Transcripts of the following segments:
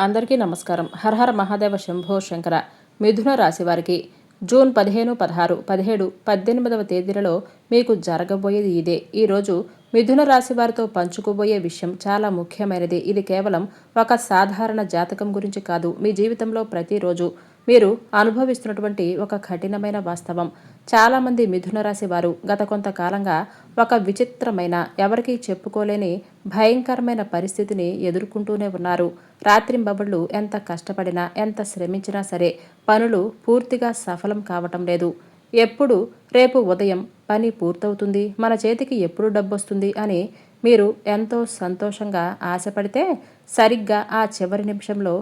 అందరికీ నమస్కారం. హరహర మహాదేవ శంభో శంకర. మిథున రాశి వారికి జూన్ 15, 16, 17, 18వ తేదీలలో మీకు జరగబోయేది ఇదే. ఈరోజు మిథున రాశి వారితో పంచుకోబోయే విషయం చాలా ముఖ్యమైనది. ఇది కేవలం ఒక సాధారణ జాతకం గురించి కాదు, మీ జీవితంలో ప్రతిరోజు మీరు అనుభవిస్తున్నటువంటి ఒక కఠినమైన వాస్తవం. చాలామంది మిథున రాశి వారు గత కొంతకాలంగా ఒక విచిత్రమైన, ఎవరికీ చెప్పుకోలేని భయంకరమైన పరిస్థితిని ఎదుర్కొంటూనే ఉన్నారు. రాత్రింబవళ్ళు ఎంత కష్టపడినా, ఎంత శ్రమించినా సరే పనులు పూర్తిగా సఫలం కావటం లేదు. ఎప్పుడు రేపు ఉదయం పని పూర్తవుతుంది, మన చేతికి ఎప్పుడు డబ్బొస్తుంది అని మీరు ఎంతో సంతోషంగా ఆశపడితే సరిగ్గా ఆ చివరి నిమిషంలో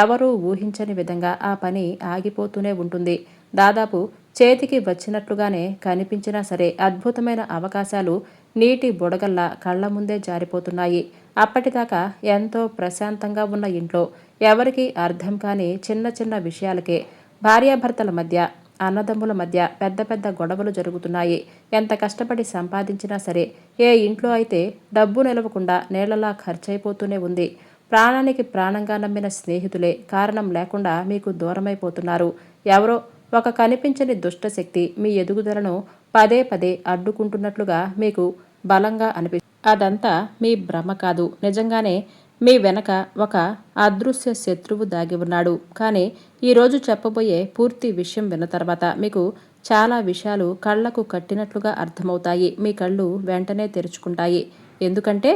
ఎవరూ ఊహించని విధంగా ఆ పని ఆగిపోతూనే ఉంటుంది. దాదాపు చేతికి వచ్చినట్లుగానే కనిపించినా సరే అద్భుతమైన అవకాశాలు నీటి బుడగల్లా కళ్ల ముందే జారిపోతున్నాయి. అప్పటిదాకా ఎంతో ప్రశాంతంగా ఉన్న ఇంట్లో ఎవరికీ అర్థం కాని చిన్న చిన్న విషయాలకే భార్యాభర్తల మధ్య, అన్నదమ్ముల మధ్య పెద్ద పెద్ద గొడవలు జరుగుతున్నాయి. ఎంత కష్టపడి సంపాదించినా సరే ఏ ఇంట్లో అయితే డబ్బు నిలవకుండా నీళ్లలా ఖర్చయిపోతూనే ఉంది. ప్రాణానికి ప్రాణంగా నమ్మిన స్నేహితులే కారణం లేకుండా మీకు దూరమైపోతున్నారు. ఎవరో ఒక కనిపించని దుష్టశక్తి మీ ఎదుగుదలను పదే పదే అడ్డుకుంటున్నట్లుగా మీకు బలంగా అనిపిస్తుంది. అదంతా మీ భ్రమ కాదు. నిజంగానే మీ వెనక ఒక అదృశ్య శత్రువు దాగి ఉన్నాడు. కానీ ఈరోజు చెప్పబోయే పూర్తి విషయం విన్న తర్వాత మీకు చాలా విషయాలు కళ్లకు కట్టినట్లుగా అర్థమవుతాయి. మీ కళ్ళు వెంటనే తెరుచుకుంటాయి. ఎందుకంటే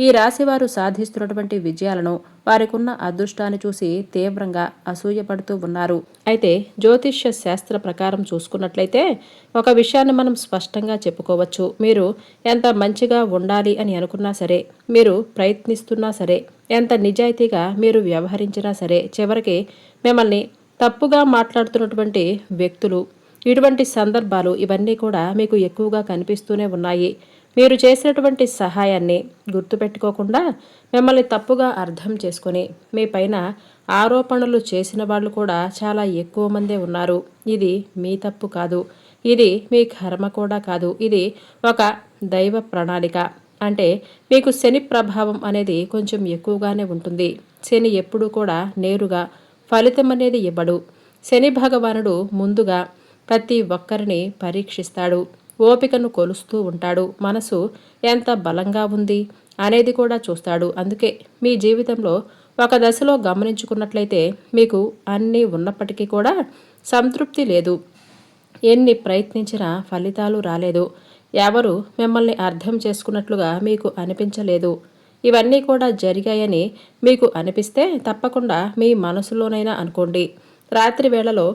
ఈ రాశివారు సాధిస్తున్నటువంటి విజయాలను, వారికున్న అదృష్టాన్ని చూసి తీవ్రంగా అసూయపడుతూ ఉన్నారు. అయితే జ్యోతిష్య శాస్త్ర ప్రకారం చూసుకున్నట్లయితే ఒక విషయాన్ని మనం స్పష్టంగా చెప్పుకోవచ్చు. మీరు ఎంత మంచిగా ఉండాలి అని అనుకున్నా సరే, మీరు ప్రయత్నిస్తున్నా సరే, ఎంత నిజాయితీగా మీరు వ్యవహరించినా సరే, చివరికి మిమ్మల్ని తప్పుగా మాట్లాడుతున్నటువంటి వ్యక్తులు, ఇటువంటి సందర్భాలు ఇవన్నీ కూడా మీకు ఎక్కువగా కనిపిస్తూనే ఉన్నాయి. మీరు చేసినటువంటి సహాయాన్ని గుర్తుపెట్టుకోకుండా మిమ్మల్ని తప్పుగా అర్థం చేసుకొని మీ పైన ఆరోపణలు చేసిన వాళ్ళు కూడా చాలా ఎక్కువ మందే ఉన్నారు. ఇది మీ తప్పు కాదు, ఇది మీ కర్మ కూడా కాదు, ఇది ఒక దైవ ప్రణాళిక. అంటే మీకు శని ప్రభావం అనేది కొంచెం ఎక్కువగానే ఉంటుంది. శని ఎప్పుడూ కూడా నేరుగా ఫలితం అనేది ఇవ్వడు. శని భగవానుడు ముందుగా ప్రతి ఒక్కరిని పరీక్షిస్తాడు, ఓపికను కొలుస్తూ ఉంటాడు, మనసు ఎంత బలంగా ఉంది అనేది కూడా చూస్తాడు. అందుకే మీ జీవితంలో ఒక దశలో గమనించుకున్నట్లయితే మీకు అన్నీ ఉన్నప్పటికీ కూడా సంతృప్తి లేదు. ఎన్ని ప్రయత్నించినా ఫలితాలు రాలేదు. ఎవరు మిమ్మల్ని అర్థం చేసుకున్నట్లుగా మీకు అనిపించలేదు. ఇవన్నీ కూడా జరిగాయని మీకు అనిపిస్తే తప్పకుండా మీ మనసులోనైనా అనుకోండి. రాత్రి వేళలో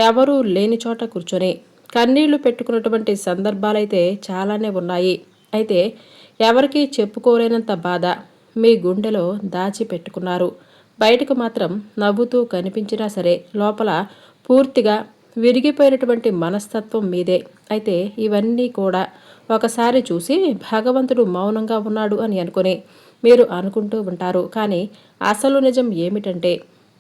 ఎవరూ లేని చోట కూర్చొని కన్నీళ్లు పెట్టుకున్నటువంటి సందర్భాలైతే చాలానే ఉన్నాయి. అయితే ఎవరికీ చెప్పుకోలేనంత బాధ మీ గుండెలో దాచిపెట్టుకున్నారు. బయటకు మాత్రం నవ్వుతూ కనిపించినా సరే లోపల పూర్తిగా విరిగిపోయినటువంటి మనస్తత్వం మీదే. అయితే ఇవన్నీ కూడా ఒకసారి చూసి భగవంతుడు మౌనంగా ఉన్నాడు అని అనుకుని మీరు అనుకుంటూ ఉంటారు. కానీ అసలు నిజం ఏమిటంటే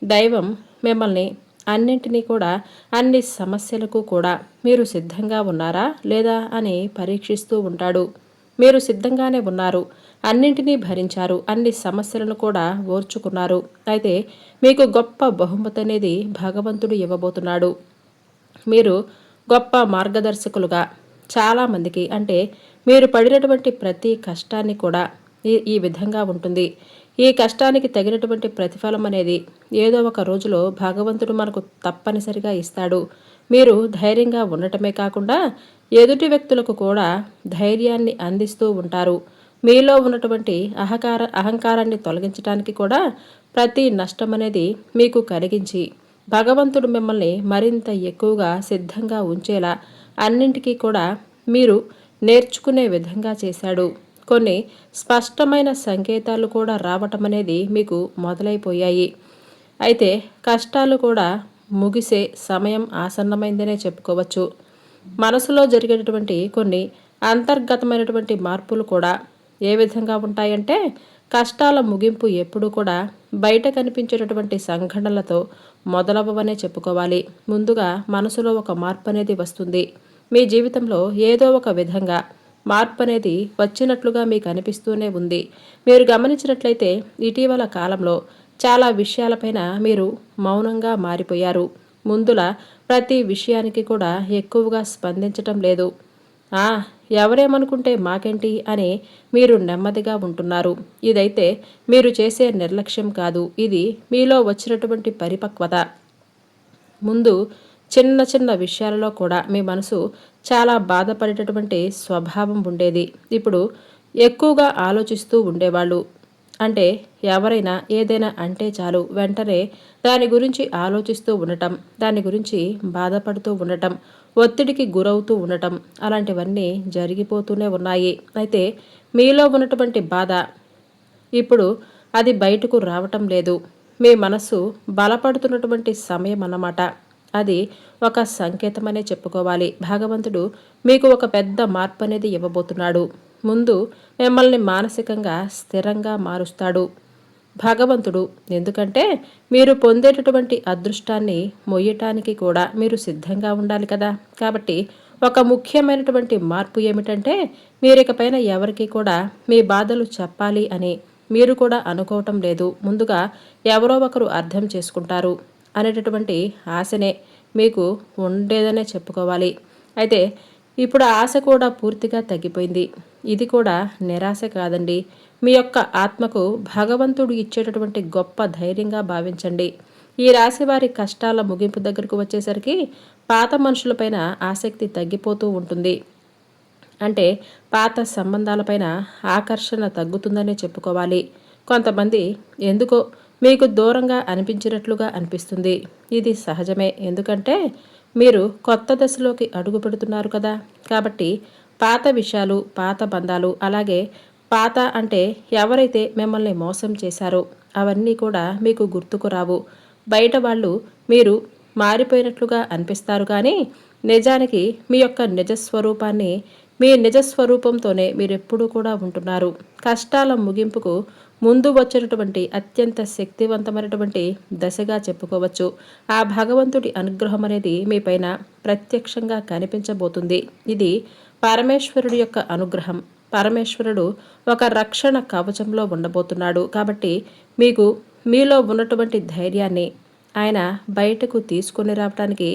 దైవం మిమ్మల్ని అన్నింటినీ కూడా, అన్ని సమస్యలకు కూడా మీరు సిద్ధంగా ఉన్నారా లేదా అని పరీక్షిస్తూ ఉంటాడు. మీరు సిద్ధంగానే ఉన్నారు, అన్నింటినీ భరించారు, అన్ని సమస్యలను కూడా ఓర్చుకున్నారు. అయితే మీకు గొప్ప బహుమతి అనేది భగవంతుడు ఇవ్వబోతున్నాడు. మీరు గొప్ప మార్గదర్శకులుగా చాలామందికి, అంటే మీరు పడినటువంటి ప్రతి కష్టాన్ని కూడా ఈ విధంగా ఉంటుంది. ఈ కష్టానికి తగినటువంటి ప్రతిఫలం అనేది ఏదో ఒక రోజులో భగవంతుడు మనకు తప్పనిసరిగా ఇస్తాడు. మీరు ధైర్యంగా ఉండటమే కాకుండా ఎదుటి వ్యక్తులకు కూడా ధైర్యాన్ని అందిస్తూ ఉంటారు. మీలో ఉన్నటువంటి అహంకారాన్ని తొలగించడానికి కూడా ప్రతి నష్టం అనేది మీకు కలిగించి భగవంతుడు మిమ్మల్ని మరింత ఎక్కువగా సిద్ధంగా ఉంచేలా అన్నింటికీ కూడా మీరు నేర్చుకునే విధంగా చేశాడు. కొన్ని స్పష్టమైన సంకేతాలు కూడా రావటం అనేది మీకు మొదలైపోయాయి. అయితే కష్టాలు కూడా ముగిసే సమయం ఆసన్నమైందనే చెప్పుకోవచ్చు. మనసులో జరిగేటటువంటి కొన్ని అంతర్గతమైనటువంటి మార్పులు కూడా ఏ విధంగా ఉంటాయంటే కష్టాల ముగింపు ఎప్పుడూ కూడా బయట కనిపించేటటువంటి సంఘటనలతో మొదలవ్వవనే చెప్పుకోవాలి. ముందుగా మనసులో ఒక మార్పు అనేది వస్తుంది. మీ జీవితంలో ఏదో ఒక విధంగా మార్పు అనేది వచ్చినట్లుగా మీకు అనిపిస్తూనే ఉంది. మీరు గమనించినట్లయితే ఇటీవల కాలంలో చాలా విషయాలపైన మీరు మౌనంగా మారిపోయారు. ముందులా ప్రతి విషయానికి కూడా ఎక్కువగా స్పందించటం లేదు. ఆ ఎవరేమనుకుంటే మాకేంటి అని మీరు నెమ్మదిగా ఉంటున్నారు. ఇదైతే మీరు చేసే నిర్లక్ష్యం కాదు, ఇది మీలో వచ్చినటువంటి పరిపక్వత. ముందు చిన్న చిన్న విషయాలలో కూడా మీ మనసు చాలా బాధపడేటటువంటి స్వభావం ఉండేది. ఇప్పుడు ఎక్కువగా ఆలోచిస్తూ ఉండేవాళ్ళు. అంటే ఎవరైనా ఏదైనా అంటే చాలు వెంటనే దాని గురించి ఆలోచిస్తూ ఉండటం, దాని గురించి బాధపడుతూ ఉండటం, ఒత్తిడికి గురవుతూ ఉండటం, అలాంటివన్నీ జరిగిపోతూనే ఉన్నాయి. అయితే మీలో ఉన్నటువంటి బాధ ఇప్పుడు అది బయటకు రావటం లేదు. మీ మనసు బలపడుతున్నటువంటి సమయం అన్నమాట. అది ఒక సంకేతమనే చెప్పుకోవాలి. భగవంతుడు మీకు ఒక పెద్ద మార్పు అనేది ఇవ్వబోతున్నాడు. ముందు మిమ్మల్ని మానసికంగా స్థిరంగా మారుస్తాడు భగవంతుడు. ఎందుకంటే మీరు పొందేటటువంటి అదృష్టాన్ని మొయ్యటానికి కూడా మీరు సిద్ధంగా ఉండాలి కదా. కాబట్టి ఒక ముఖ్యమైనటువంటి మార్పు ఏమిటంటే మీరికపైన ఎవరికి కూడా మీ బాధలు చెప్పాలి అని మీరు కూడా అనుకోవటం లేదు. ముందుగా ఎవరో ఒకరు అర్థం చేసుకుంటారు అనేటటువంటి ఆశనే మీకు ఉండేదనే చెప్పుకోవాలి. అయితే ఇప్పుడు ఆశ కూడా పూర్తిగా తగ్గిపోయింది. ఇది కూడా నిరాశ కాదండి, మీ యొక్క ఆత్మకు భగవంతుడు ఇచ్చేటటువంటి గొప్ప ధైర్యంగా భావించండి. ఈ రాశి వారి కష్టాల ముగింపు దగ్గరకు వచ్చేసరికి పాత మనుషులపైన ఆసక్తి తగ్గిపోతూ ఉంటుంది. అంటే పాత సంబంధాలపైన ఆకర్షణ తగ్గుతుందనే చెప్పుకోవాలి. కొంతమంది ఎందుకో మీకు దూరంగా అనిపించినట్లుగా అనిపిస్తుంది. ఇది సహజమే, ఎందుకంటే మీరు కొత్త దశలోకి అడుగు పెడుతున్నారు కదా. కాబట్టి పాత విషయాలు, పాత బంధాలు, అలాగే పాత అంటే ఎవరైతే మిమ్మల్ని మోసం చేశారో అవన్నీ కూడా మీకు గుర్తుకు రావు. బయట వాళ్ళు మీరు మారిపోయినట్లుగా అనిపిస్తారు, కానీ నిజానికి మీ యొక్క నిజస్వరూపాన్ని, మీ నిజస్వరూపంతోనే మీరెప్పుడూ కూడా ఉంటున్నారు. కష్టాల ముగింపుకు ముందు వచ్చినటువంటి అత్యంత శక్తివంతమైనటువంటి దశగా చెప్పుకోవచ్చు. ఆ భగవంతుడి అనుగ్రహం అనేది మీపైన ప్రత్యక్షంగా కనిపించబోతుంది. ఇది పరమేశ్వరుడి యొక్క అనుగ్రహం. పరమేశ్వరుడు ఒక రక్షణ కవచంలో ఉండబోతున్నాడు. కాబట్టి మీకు మీలో ఉన్నటువంటి ధైర్యాన్ని ఆయన బయటకు తీసుకొని రావడానికి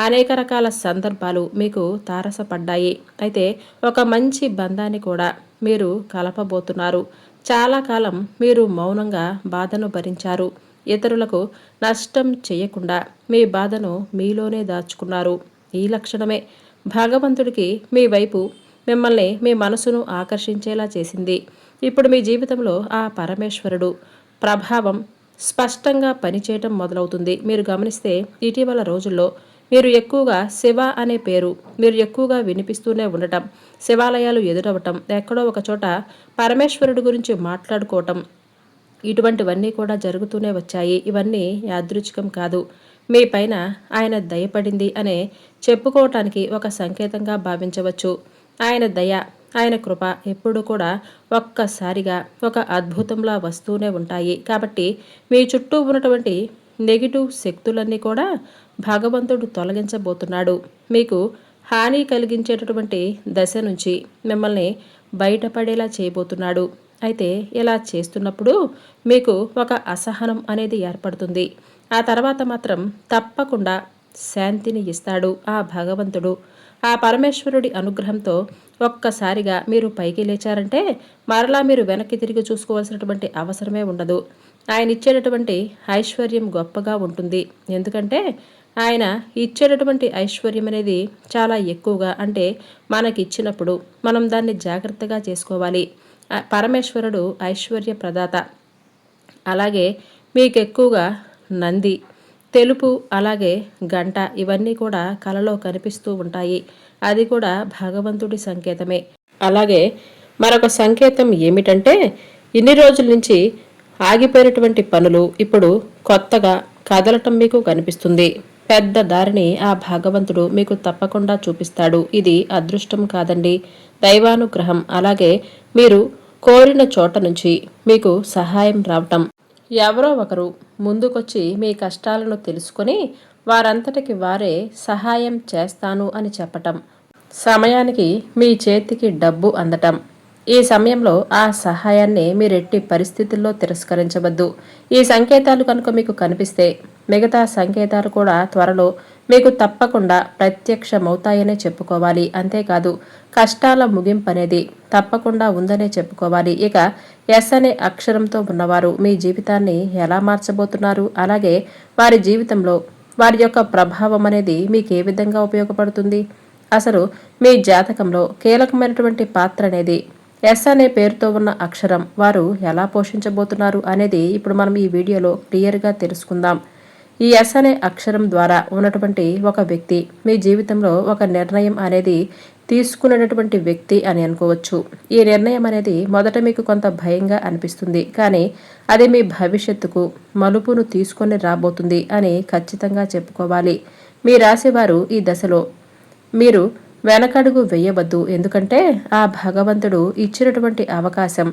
అనేక రకాల సందర్భాలు మీకు తారసపడ్డాయి. అయితే ఒక మంచి బంధాన్ని కూడా మీరు కలపబోతున్నారు. చాలా కాలం మీరు మౌనంగా బాధను భరించారు. ఇతరులకు నష్టం చేయకుండా మీ బాధను మీలోనే దాచుకున్నారు. ఈ లక్షణమే భగవంతుడికి మీ వైపు మిమ్మల్ని, మీ మనసును ఆకర్షించేలా చేసింది. ఇప్పుడు మీ జీవితంలో ఆ పరమేశ్వరుడు ప్రభావం స్పష్టంగా పనిచేయటం మొదలవుతుంది. మీరు గమనిస్తే ఇటీవల రోజుల్లో మీరు ఎక్కువగా శివ అనే పేరు మీరు ఎక్కువగా వినిపిస్తూనే ఉండటం, శివాలయాలు ఎదురవటం, ఎక్కడో ఒక చోట పరమేశ్వరుడి గురించి మాట్లాడుకోవటం, ఇటువంటివన్నీ కూడా జరుగుతూనే వచ్చాయి. ఇవన్నీ యాదృచ్ఛికం కాదు. మీ పైన ఆయన దయపడింది అనే చెప్పుకోవటానికి ఒక సంకేతంగా భావించవచ్చు. ఆయన దయ, ఆయన కృప ఎప్పుడూ కూడా ఒక్కసారిగా ఒక అద్భుతంలా వస్తూనే ఉంటాయి. కాబట్టి మీ చుట్టూ ఉన్నటువంటి నెగిటివ్ శక్తులన్నీ కూడా భగవంతుడు తొలగించబోతున్నాడు. మీకు హాని కలిగించేటటువంటి దశ నుంచి మిమ్మల్ని బయటపడేలా చేయబోతున్నాడు. అయితే ఇలా చేస్తున్నప్పుడు మీకు ఒక అసహనం అనేది ఏర్పడుతుంది. ఆ తర్వాత మాత్రం తప్పకుండా శాంతిని ఇస్తాడు ఆ భగవంతుడు. ఆ పరమేశ్వరుడి అనుగ్రహంతో ఒక్కసారిగా మీరు పైకి లేచారంటే మరలా మీరు వెనక్కి తిరిగి చూసుకోవాల్సినటువంటి అవసరమే ఉండదు. ఆయన ఇచ్చేటటువంటి ఐశ్వర్యం గొప్పగా ఉంటుంది. ఎందుకంటే ఆయన ఇచ్చేటటువంటి ఐశ్వర్యం అనేది చాలా ఎక్కువగా, అంటే మనకి ఇచ్చినప్పుడు మనం దాన్ని జాగ్రత్తగా చేసుకోవాలి. పరమేశ్వరుడు ఐశ్వర్య ప్రదాత. అలాగే మీకు ఎక్కువగా నంది, తెలుపు, అలాగే గంట, ఇవన్నీ కూడా కలలో కనిపిస్తూ ఉంటాయి. అది కూడా భగవంతుడి సంకేతమే. అలాగే మరొక సంకేతం ఏమిటంటే ఇన్ని రోజుల నుంచి ఆగిపోయినటువంటి పనులు ఇప్పుడు కొత్తగా కదలటం మీకు కనిపిస్తుంది. పెద్ద దారిని ఆ భగవంతుడు మీకు తప్పకుండా చూపిస్తాడు. ఇది అదృష్టం కాదండి, దైవానుగ్రహం. అలాగే మీరు కోరిన చోట నుంచి మీకు సహాయం రావటం, ఎవరో ఒకరు ముందుకొచ్చి మీ కష్టాలను తెలుసుకొని వారంతటికి వారే సహాయం చేస్తాను అని చెప్పటం, సమయానికి మీ చేతికి డబ్బు అందటం, ఈ సమయంలో ఆ సహాయాన్ని మీరెట్టి పరిస్థితుల్లో తిరస్కరించవద్దు. ఈ సంకేతాలు కనుక మీకు కనిపిస్తే మిగతా సంకేతాలు కూడా త్వరలో మీకు తప్పకుండా ప్రత్యక్షమవుతాయనే చెప్పుకోవాలి. అంతేకాదు కష్టాల ముగింపు అనేది తప్పకుండా ఉందనే చెప్పుకోవాలి. ఇక ఎస్ అనే అక్షరంతో ఉన్నవారు మీ జీవితాన్ని ఎలా మార్చబోతున్నారు, అలాగే వారి జీవితంలో వారి యొక్క ప్రభావం అనేది మీకు ఏ విధంగా ఉపయోగపడుతుంది, అసలు మీ జాతకంలో కీలకమైనటువంటి పాత్ర అనేది ఎస్ అనే పేరుతో ఉన్న అక్షరం వారు ఎలా పోషించబోతున్నారు అనేది ఇప్పుడు మనం ఈ వీడియోలో క్లియర్గా తెలుసుకుందాం. ఈ ఎస్ అనే అక్షరం ద్వారా ఉన్నటువంటి ఒక వ్యక్తి మీ జీవితంలో ఒక నిర్ణయం అనేది తీసుకునేటటువంటి వ్యక్తి అని అనుకోవచ్చు. ఈ నిర్ణయం అనేది మొదట మీకు కొంత భయంగా అనిపిస్తుంది, కానీ అది మీ భవిష్యత్తుకు మలుపును తీసుకొని రాబోతుంది అని ఖచ్చితంగా చెప్పుకోవాలి. మీ రాశివారు ఈ దశలో మీరు వెనకడుగు వేయవద్దు. ఎందుకంటే ఆ భగవంతుడు ఇచ్చినటువంటి అవకాశం.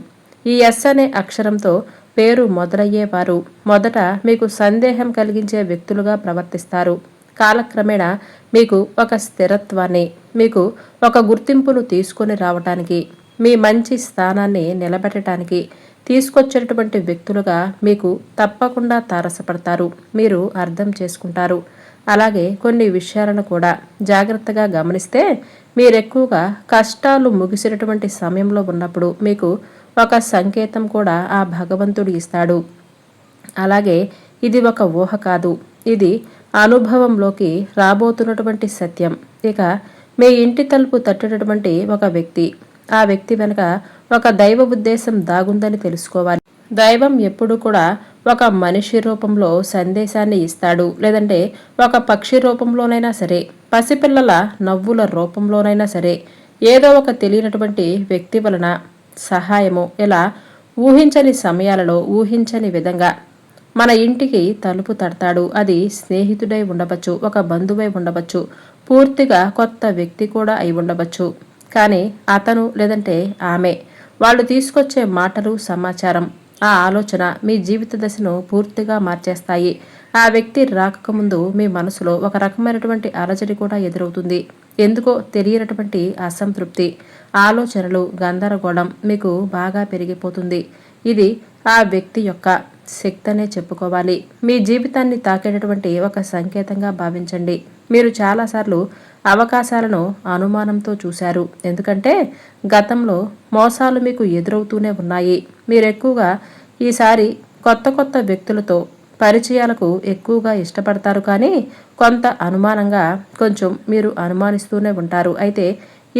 ఈ ఎస్ అనే అక్షరంతో పేరు మొదలయ్యేవారు మొదట మీకు సందేహం కలిగించే వ్యక్తులుగా ప్రవర్తిస్తారు. కాలక్రమేణా మీకు ఒక స్థిరత్వాన్ని, మీకు ఒక గుర్తింపును తీసుకొని రావటానికి, మీ మంచి స్థానాన్ని నిలబెట్టడానికి తీసుకొచ్చేటటువంటి వ్యక్తులుగా మీకు తప్పకుండా తారసపడతారు. మీరు అర్థం చేసుకుంటారు. అలాగే కొన్ని విషయాలను కూడా జాగ్రత్తగా గమనిస్తే మీరెక్కువగా కష్టాలు ముగిసినటువంటి సమయంలో ఉన్నప్పుడు మీకు ఒక సంకేతం కూడా ఆ భగవంతుడు ఇస్తాడు. అలాగే ఇది ఒక ఊహ కాదు, ఇది అనుభవంలోకి రాబోతున్నటువంటి సత్యం. ఇక మీ ఇంటి తలుపు తట్టేటటువంటి ఒక వ్యక్తి, ఆ వ్యక్తి వెనుక ఒక దైవ ఉద్దేశం దాగుందని తెలుసుకోవాలి. దైవం ఎప్పుడు కూడా ఒక మనిషి రూపంలో సందేశాన్ని ఇస్తాడు, లేదంటే ఒక పక్షి రూపంలోనైనా సరే, పసిపిల్లల నవ్వుల రూపంలోనైనా సరే, ఏదో ఒక తెలియనటువంటి వ్యక్తి వలన సహాయము ఇలా ఊహించని సమయాలలో ఊహించని విధంగా మన ఇంటికి తలుపు తడతాడు. అది స్నేహితుడై ఉండవచ్చు, ఒక బంధువై ఉండవచ్చు, పూర్తిగా కొత్త వ్యక్తి కూడా అయి ఉండవచ్చు. కానీ అతను లేదంటే ఆమె వాళ్ళు తీసుకొచ్చే మాటలు, సమాచారం, ఆ ఆలోచన మీ జీవిత దశను పూర్తిగా మార్చేస్తాయి. ఆ వ్యక్తి రాకముందు మీ మనసులో ఒక రకమైనటువంటి అలజడి కూడా ఎదురవుతుంది. ఎందుకో తెలియనటువంటి అసంతృప్తి, ఆలోచనలు, గందరగోళం మీకు బాగా పెరిగిపోతుంది. ఇది ఆ వ్యక్తి యొక్క శక్తి అనే చెప్పుకోవాలి. మీ జీవితాన్ని తాకేటటువంటి ఒక సంకేతంగా భావించండి. మీరు చాలాసార్లు అవకాశాలను అనుమానంతో చూశారు, ఎందుకంటే గతంలో మోసాలు మీకు ఎదురవుతూనే ఉన్నాయి. మీరు ఎక్కువగా ఈసారి కొత్త కొత్త వ్యక్తులతో పరిచయాలకు ఎక్కువగా ఇష్టపడతారు, కానీ కొంత అనుమానంగా కొంచెం మీరు అనుమానిస్తూనే ఉంటారు. అయితే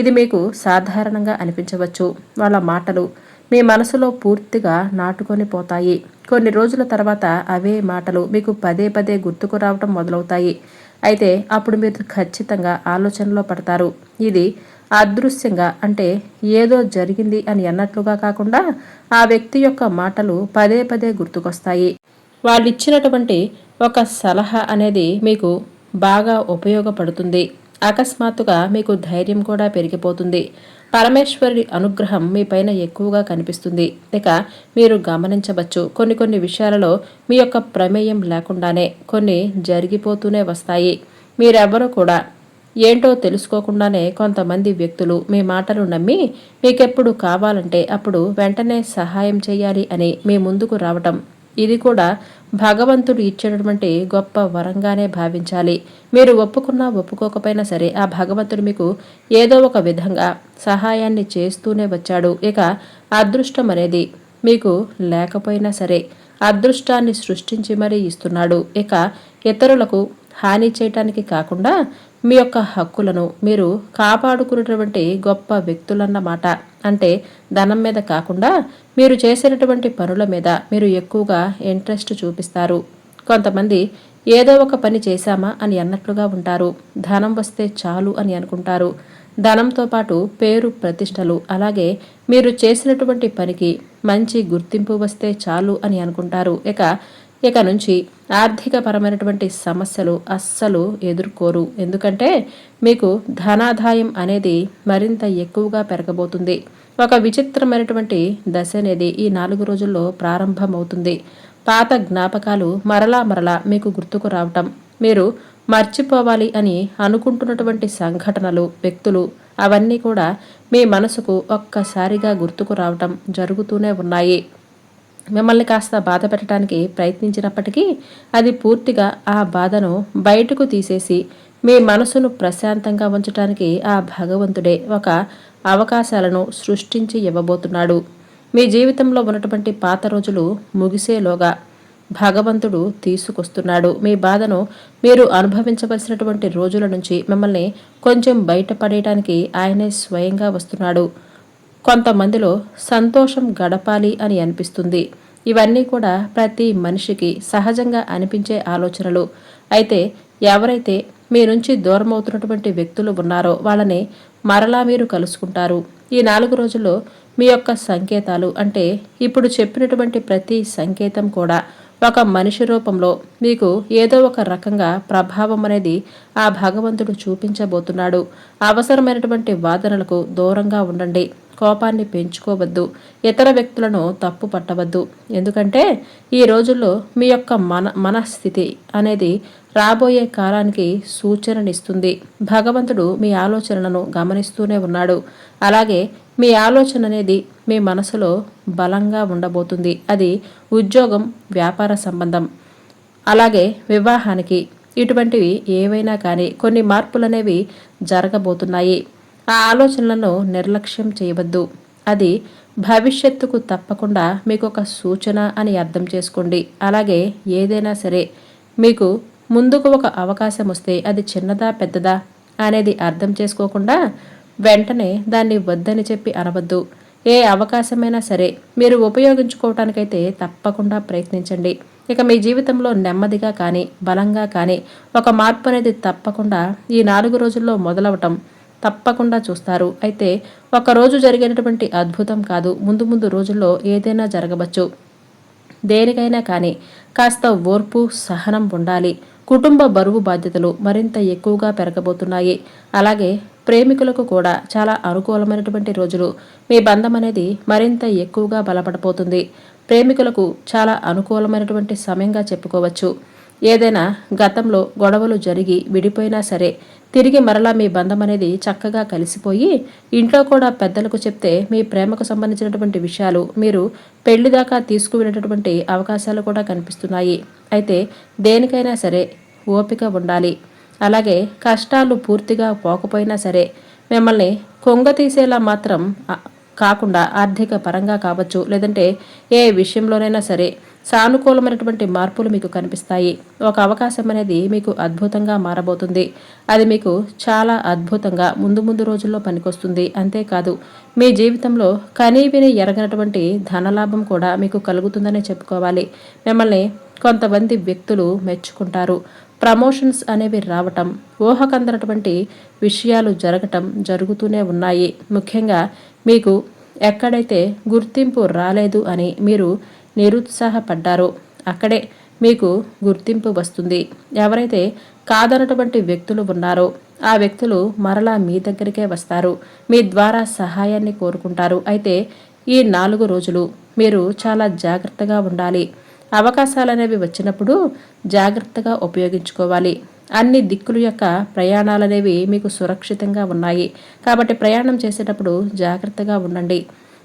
ఇది మీకు సాధారణంగా అనిపించవచ్చు. వాళ్ళ మాటలు మీ మనసులో పూర్తిగా నాటుకొని పోతాయి. కొన్ని రోజుల తర్వాత అవే మాటలు మీకు పదే పదే గుర్తుకు రావటం మొదలవుతాయి. అయితే అప్పుడు మీరు ఖచ్చితంగా ఆలోచనలో పడతారు. ఇది అదృశ్యంగా, అంటే ఏదో జరిగింది అని అన్నట్లుగా కాకుండా ఆ వ్యక్తి యొక్క మాటలు పదే పదే గుర్తుకొస్తాయి. వాళ్ళు ఇచ్చినటువంటి ఒక సలహా అనేది మీకు బాగా ఉపయోగపడుతుంది. అకస్మాత్తుగా మీకు ధైర్యం కూడా పెరిగిపోతుంది. పరమేశ్వరి అనుగ్రహం మీ పైన ఎక్కువగా కనిపిస్తుంది. ఇక మీరు గమనించవచ్చు, కొన్ని కొన్ని విషయాలలో మీ యొక్క ప్రమేయం లేకుండానే కొన్ని జరిగిపోతూనే వస్తాయి. మీరెవ్వరూ కూడా ఏంటో తెలుసుకోకుండానే కొంతమంది వ్యక్తులు మీ మాటలు నమ్మి మీకెప్పుడు కావాలంటే అప్పుడు వెంటనే సహాయం చేయాలి అని మీ ముందుకు రావటం, ఇది కూడా భగవంతుడు ఇచ్చేటటువంటి గొప్ప వరంగానే భావించాలి. మీరు ఒప్పుకున్నా ఒప్పుకోకపోయినా సరే ఆ భగవంతుడు మీకు ఏదో ఒక విధంగా సహాయాన్ని చేస్తూనే వచ్చాడు. ఇక అదృష్టం అనేది మీకు లేకపోయినా సరే అదృష్టాన్ని సృష్టించి మరీ ఇస్తున్నాడు. ఇక ఇతరులకు హాని చేయటానికి కాకుండా మీ యొక్క హక్కులను మీరు కాపాడుకునేటువంటి గొప్ప వ్యక్తులన్నమాట. అంటే ధనం మీద కాకుండా మీరు చేసినటువంటి పనుల మీద మీరు ఎక్కువగా ఇంట్రెస్ట్ చూపిస్తారు. కొంతమంది ఏదో ఒక పని చేశామా అని అన్నట్లుగా ఉంటారు. ధనం వస్తే చాలు అని అనుకుంటారు. ధనంతో పాటు పేరు, ప్రతిష్టలు, అలాగే మీరు చేసినటువంటి పనికి మంచి గుర్తింపు వస్తే చాలు అని అనుకుంటారు. ఇక నుంచి ఆర్థికపరమైనటువంటి సమస్యలు అస్సలు ఎదుర్కోరు. ఎందుకంటే మీకు ధనాదాయం అనేది మరింత ఎక్కువగా పెరగబోతుంది. ఒక విచిత్రమైనటువంటి దశ అనేది ఈ 4 రోజుల్లో ప్రారంభమవుతుంది. పాత జ్ఞాపకాలు మరలా మీకు గుర్తుకు రావటం, మీరు మర్చిపోవాలి అని అనుకుంటున్నటువంటి సంఘటనలు, వ్యక్తులు అవన్నీ కూడా మీ మనసుకు ఒక్కసారిగా గుర్తుకు రావటం జరుగుతూనే ఉన్నాయి. మిమ్మల్ని కాస్త బాధ పెట్టడానికి ప్రయత్నించినప్పటికీ అది పూర్తిగా ఆ బాధను బయటకు తీసేసి మీ మనసును ప్రశాంతంగా ఉంచడానికి ఆ భగవంతుడే ఒక అవకాశాలను సృష్టించి ఇవ్వబోతున్నాడు. మీ జీవితంలో ఉన్నటువంటి పాత రోజులు ముగిసేలోగా భగవంతుడు తీసుకొస్తున్నాడు. మీ బాధను మీరు అనుభవించవలసినటువంటి రోజుల నుంచి మిమ్మల్ని కొంచెం బయటపడేయడానికి ఆయనే స్వయంగా వస్తున్నాడు. కొంతమందిలో సంతోషం గడపాలి అని అనిపిస్తుంది. ఇవన్నీ కూడా ప్రతి మనిషికి సహజంగా అనిపించే ఆలోచనలు. అయితే ఎవరైతే మీ నుంచి దూరం అవుతున్నటువంటి వ్యక్తులు ఉన్నారో వాళ్ళని మరలా మీరు కలుసుకుంటారు. ఈ 4 రోజుల్లో మీ యొక్క సంకేతాలు అంటే ఇప్పుడు చెప్పినటువంటి ప్రతి సంకేతం కూడా ఒక మనిషి రూపంలో మీకు ఏదో ఒక రకంగా ప్రభావం అనేది ఆ భగవంతుడు చూపించబోతున్నాడు. అవసరమైనటువంటి వాదనలకు దూరంగా ఉండండి. కోపాన్ని పెంచుకోవద్దు. ఇతర వ్యక్తులను తప్పు పట్టవద్దు. ఎందుకంటే ఈ రోజుల్లో మీ యొక్క మనస్థితి అనేది రాబోయే కాలానికి సూచననిస్తుంది. భగవంతుడు మీ ఆలోచనలను గమనిస్తూనే ఉన్నాడు. అలాగే మీ ఆలోచన అనేది మీ మనసులో బలంగా ఉండబోతుంది. అది ఉద్యోగం, వ్యాపార సంబంధం, అలాగే వివాహానికి ఇటువంటివి ఏవైనా కానీ కొన్ని మార్పులనేవి జరగబోతున్నాయి. ఆ ఆలోచనలను నిర్లక్ష్యం చేయవద్దు. అది భవిష్యత్తుకు తప్పకుండా మీకు ఒక సూచన అని అర్థం చేసుకోండి. అలాగే ఏదైనా సరే మీకు ముందుకు ఒక అవకాశం వస్తే అది చిన్నదా పెద్దదా అనేది అర్థం చేసుకోకుండా వెంటనే దాన్ని వద్దని చెప్పి అనవద్దు. ఏ అవకాశమైనా సరే మీరు ఉపయోగించుకోవటానికైతే తప్పకుండా ప్రయత్నించండి. ఇక మీ జీవితంలో నెమ్మదిగా కానీ బలంగా కానీ ఒక మార్పు అనేది తప్పకుండా ఈ 4 రోజుల్లో మొదలవటం తప్పకుండా చూస్తారు. అయితే ఒకరోజు జరిగేటటువంటి అద్భుతం కాదు, ముందు ముందు రోజుల్లో ఏదైనా జరగవచ్చు. దేనికైనా కానీ కాస్త ఓర్పు, సహనం ఉండాలి. కుటుంబ బరువు బాధ్యతలు మరింత ఎక్కువగా పెరగబోతున్నాయి. అలాగే ప్రేమికులకు కూడా చాలా అనుకూలమైనటువంటి రోజులు. మీ బంధం అనేది మరింత ఎక్కువగా బలపడబోతుంది. ప్రేమికులకు చాలా అనుకూలమైనటువంటి సమయంగా చెప్పుకోవచ్చు. ఏదైనా గతంలో గొడవలు జరిగి విడిపోయినా సరే తిరిగి మరలా మీ బంధం అనేది చక్కగా కలిసిపోయి ఇంట్లో కూడా పెద్దలకు చెప్తే మీ ప్రేమకు సంబంధించినటువంటి విషయాలు మీరు పెళ్లి దాకా తీసుకువెళ్ళేటటువంటి అవకాశాలు కూడా కనిపిస్తున్నాయి. అయితే దేనికైనా సరే ఓపిక ఉండాలి. అలాగే కష్టాలు పూర్తిగా పోకపోయినా సరే మిమ్మల్ని కొంగతీసేలా మాత్రం కాకుండా ఆర్థిక పరంగా కావచ్చు, లేదంటే ఏ విషయంలోనైనా సరే సానుకూలమైనటువంటి మార్పులు మీకు కనిపిస్తాయి. ఒక అవకాశం అనేది మీకు అద్భుతంగా మారబోతుంది. అది మీకు చాలా అద్భుతంగా ముందు ముందు రోజుల్లో పనికొస్తుంది. అంతేకాదు మీ జీవితంలో కనీవిని ఎరగనటువంటి ధనలాభం కూడా మీకు కలుగుతుందనే చెప్పుకోవాలి. మిమ్మల్ని కొంతమంది వ్యక్తులు మెచ్చుకుంటారు. ప్రమోషన్స్ అనేవి రావటం, ఊహకందనటువంటి విషయాలు జరగటం జరుగుతూనే ఉన్నాయి. ముఖ్యంగా మీకు ఎక్కడైతే గుర్తింపు రాలేదు అని మీరు నిరుత్సాహపడ్డారో అక్కడే మీకు గుర్తింపు వస్తుంది. ఎవరైతే కాదనటువంటి వ్యక్తులు ఉన్నారో ఆ వ్యక్తులు మరలా మీ దగ్గరికే వస్తారు. మీ ద్వారా సహాయాన్ని కోరుకుంటారు. అయితే ఈ 4 రోజులు మీరు చాలా జాగ్రత్తగా ఉండాలి. అవకాశాలనేవి వచ్చినప్పుడు జాగ్రత్తగా ఉపయోగించుకోవాలి. అన్ని దిక్కుల యొక్క ప్రయాణాలనేవి మీకు సురక్షితంగా ఉన్నాయి. కాబట్టి ప్రయాణం చేసేటప్పుడు జాగ్రత్తగా ఉండండి.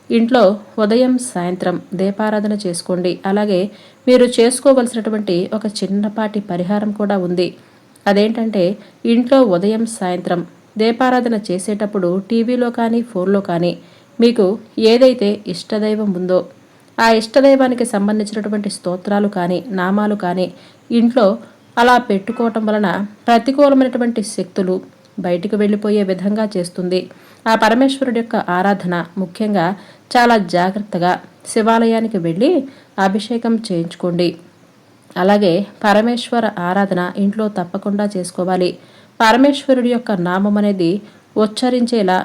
ఇంట్లో ఉదయం సాయంత్రం దీపారాధన చేసుకోండి. అలాగే మీరు చేసుకోవలసినటువంటి ఒక చిన్నపాటి పరిహారం కూడా ఉంది. అదేంటంటే ఇంట్లో ఉదయం సాయంత్రం దీపారాధన చేసేటప్పుడు టీవీలో కానీ ఫోన్లో కానీ మీకు ఏదైతే ఇష్టదైవం ఉందో ఆ ఇష్టదైవానికి సంబంధించినటువంటి స్తోత్రాలు కానీ నామాలు కానీ ఇంట్లో అలా పెట్టుకోవటం వలన ప్రతికూలమైనటువంటి శక్తులు బయటికి వెళ్ళిపోయే విధంగా చేస్తుంది. ఆ పరమేశ్వరుడి యొక్క ఆరాధన ముఖ్యంగా చాలా జాగ్రత్తగా శివాలయానికి వెళ్ళి అభిషేకం చేయించుకోండి. అలాగే పరమేశ్వర ఆరాధన ఇంట్లో తప్పకుండా చేసుకోవాలి. పరమేశ్వరుడి యొక్క నామం అనేది ఉచ్చరించేలా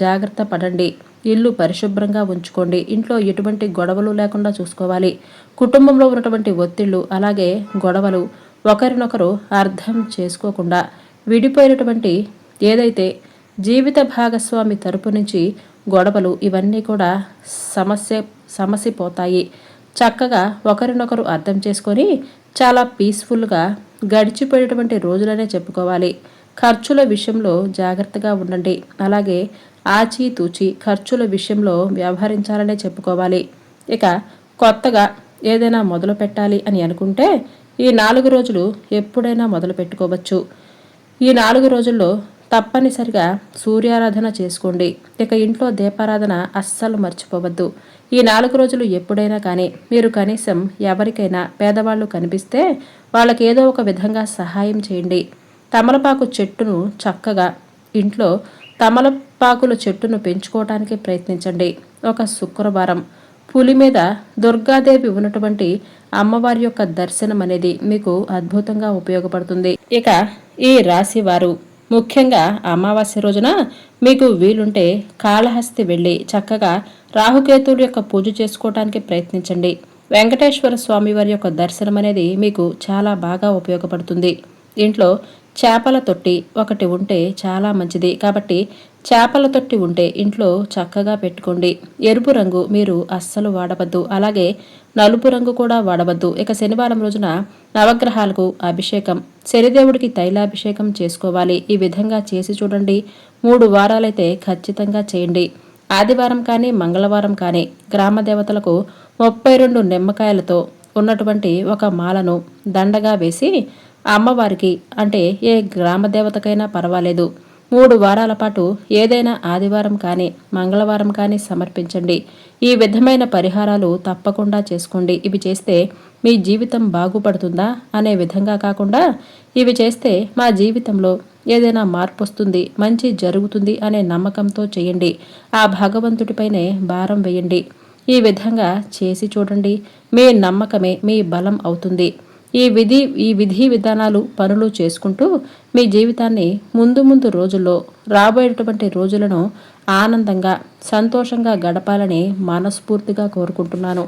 జాగ్రత్త పడండి. ఇల్లు పరిశుభ్రంగా ఉంచుకోండి. ఇంట్లో ఎటువంటి గొడవలు లేకుండా చూసుకోవాలి. కుటుంబంలో ఉన్నటువంటి ఒత్తిళ్లు అలాగే గొడవలు ఒకరినొకరు అర్థం చేసుకోకుండా విడిపోయినటువంటి ఏదైతే జీవిత భాగస్వామి తరపు నుంచి గొడవలు ఇవన్నీ కూడా సమసిపోతాయి. చక్కగా ఒకరినొకరు అర్థం చేసుకొని చాలా పీస్ఫుల్గా గడిచిపోయేటువంటి రోజులనే చెప్పుకోవాలి. ఖర్చుల విషయంలో జాగ్రత్తగా ఉండండి. అలాగే ఆచితూచి ఖర్చుల విషయంలో వ్యవహరించాలనే చెప్పుకోవాలి. ఇక కొత్తగా ఏదైనా మొదలు పెట్టాలి అని అనుకుంటే ఈ 4 రోజులు ఎప్పుడైనా మొదలు పెట్టుకోవచ్చు. ఈ 4 రోజుల్లో తప్పనిసరిగా సూర్యారాధన చేసుకోండి. ఇక ఇంట్లో దీపారాధన అస్సలు మర్చిపోవద్దు. ఈ 4 రోజులు ఎప్పుడైనా కానీ మీరు కనీసం ఎవరికైనా పేదవాళ్ళు కనిపిస్తే వాళ్ళకి ఏదో ఒక విధంగా సహాయం చేయండి. తమలపాకు చెట్టును చక్కగా ఇంట్లో తమలపాకుల చెట్టును పెంచుకోవడానికి ప్రయత్నించండి. ఒక శుక్రవారం పులి మీద దుర్గాదేవి ఉన్నటువంటి అమ్మవారి యొక్క దర్శనం అనేది మీకు అద్భుతంగా ఉపయోగపడుతుంది. ఇక ఈ రాశి వారు ముఖ్యంగా అమావాస్య రోజున మీకు వీలుంటే కాళహస్తి వెళ్ళి చక్కగా రాహుకేతువుల యొక్క పూజ చేసుకోవడానికి ప్రయత్నించండి. వెంకటేశ్వర స్వామి వారి యొక్క దర్శనం అనేది మీకు చాలా బాగా ఉపయోగపడుతుంది. ఇంట్లో చేపల తొట్టి ఒకటి ఉంటే చాలా మంచిది. కాబట్టి చేపల తొట్టి ఉంటే ఇంట్లో చక్కగా పెట్టుకోండి. ఎరుపు రంగు మీరు అస్సలు వాడవద్దు. అలాగే నలుపు రంగు కూడా వాడవద్దు. ఇక శనివారం రోజున నవగ్రహాలకు అభిషేకం, శనిదేవుడికి తైలాభిషేకం చేసుకోవాలి. ఈ విధంగా చేసి చూడండి. 3 వారాలైతే ఖచ్చితంగా చేయండి. ఆదివారం కానీ మంగళవారం కానీ గ్రామ దేవతలకు 32 నిమ్మకాయలతో ఉన్నటువంటి ఒక మాలను దండగా వేసి అమ్మవారికి అంటే ఏ గ్రామ దేవతకైనా పర్వాలేదు 3 వారాల పాటు ఏదైనా ఆదివారం కానీ మంగళవారం కానీ సమర్పించండి. ఈ విధమైన పరిహారాలు తప్పకుండా చేసుకోండి. ఇవి చేస్తే మీ జీవితం బాగుపడుతుందా అనే విధంగా కాకుండా ఇవి చేస్తే మా జీవితంలో ఏదైనా మార్పు వస్తుంది, మంచి జరుగుతుంది అనే నమ్మకంతో చేయండి. ఆ భగవంతుడిపైనే భారం వేయండి. ఈ విధంగా చేసి చూడండి. మీ నమ్మకమే మీ బలం అవుతుంది. ఈ విధి విధానాలు పనులు చేసుకుంటూ మీ జీవితాన్ని ముందు రోజుల్లో రాబోయేటువంటి రోజులను ఆనందంగా సంతోషంగా గడపాలని మనస్ఫూర్తిగా కోరుకుంటున్నాను.